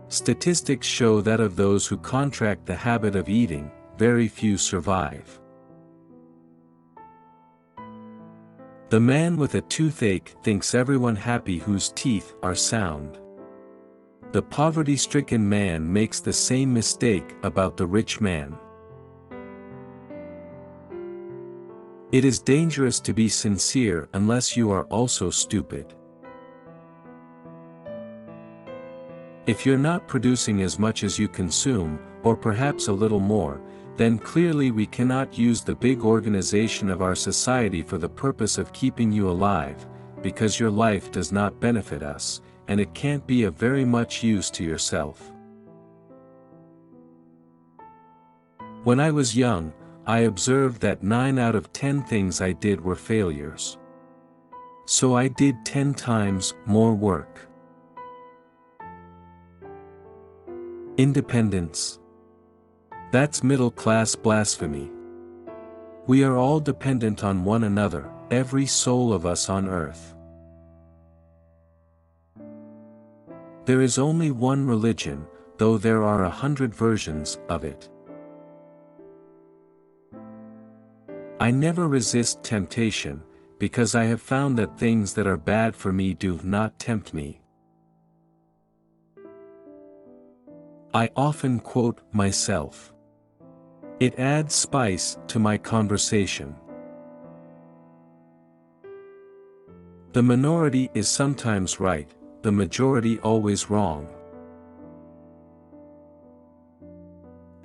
Statistics show that of those who contract the habit of eating, very few survive. The man with a toothache thinks everyone happy whose teeth are sound. The poverty-stricken man makes the same mistake about the rich man. It is dangerous to be sincere unless you are also stupid. If you're not producing as much as you consume, or perhaps a little more, then clearly we cannot use the big organization of our society for the purpose of keeping you alive, because your life does not benefit us, and it can't be of very much use to yourself. When I was young, I observed that 9 out of 10 things I did were failures. So I did 10 times more work. Independence. That's middle-class blasphemy. We are all dependent on one another, every soul of us on earth. There is only one religion, though there are 100 versions of it. I never resist temptation, because I have found that things that are bad for me do not tempt me. I often quote myself. It adds spice to my conversation. The minority is sometimes right, the majority always wrong.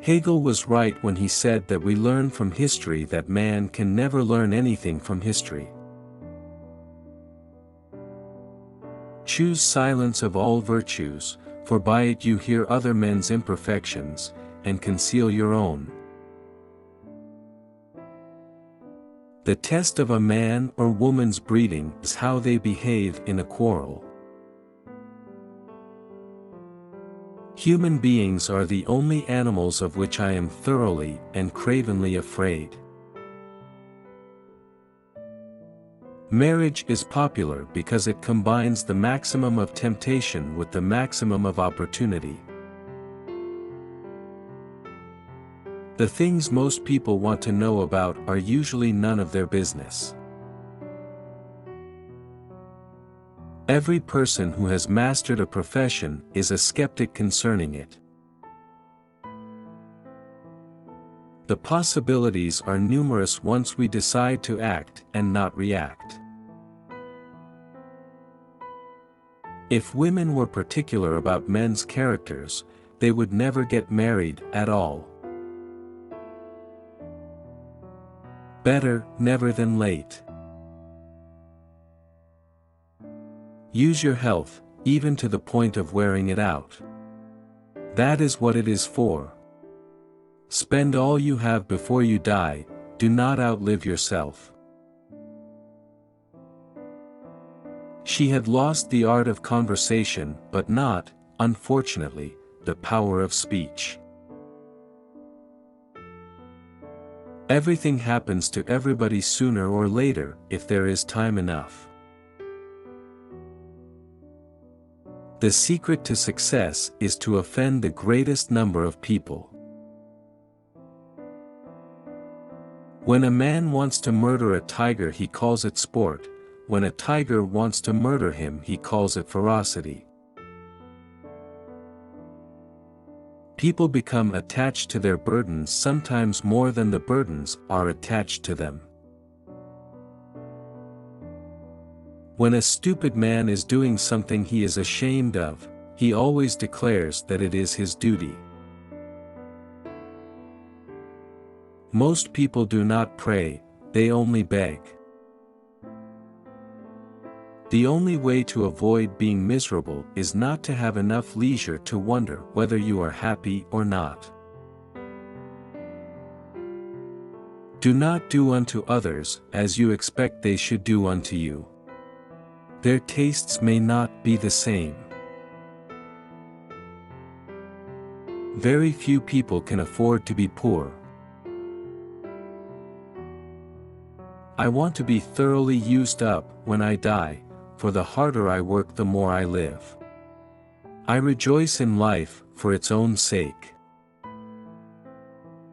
Hegel was right when he said that we learn from history that man can never learn anything from history. Choose silence of all virtues, for by it you hear other men's imperfections, and conceal your own. The test of a man or woman's breeding is how they behave in a quarrel. Human beings are the only animals of which I am thoroughly and cravenly afraid. Marriage is popular because it combines the maximum of temptation with the maximum of opportunity. The things most people want to know about are usually none of their business. Every person who has mastered a profession is a skeptic concerning it. The possibilities are numerous once we decide to act and not react. If women were particular about men's characters, they would never get married at all. Better never than late. Use your health, even to the point of wearing it out. That is what it is for. Spend all you have before you die, do not outlive yourself. She had lost the art of conversation but not, unfortunately, the power of speech. Everything happens to everybody sooner or later, if there is time enough. The secret to success is to offend the greatest number of people. When a man wants to murder a tiger, he calls it sport. When a tiger wants to murder him, he calls it ferocity. People become attached to their burdens sometimes more than the burdens are attached to them. When a stupid man is doing something he is ashamed of, he always declares that it is his duty. Most people do not pray, they only beg. The only way to avoid being miserable is not to have enough leisure to wonder whether you are happy or not. Do not do unto others as you expect they should do unto you. Their tastes may not be the same. Very few people can afford to be poor. I want to be thoroughly used up when I die, for the harder I work the more I live. I rejoice in life, for its own sake.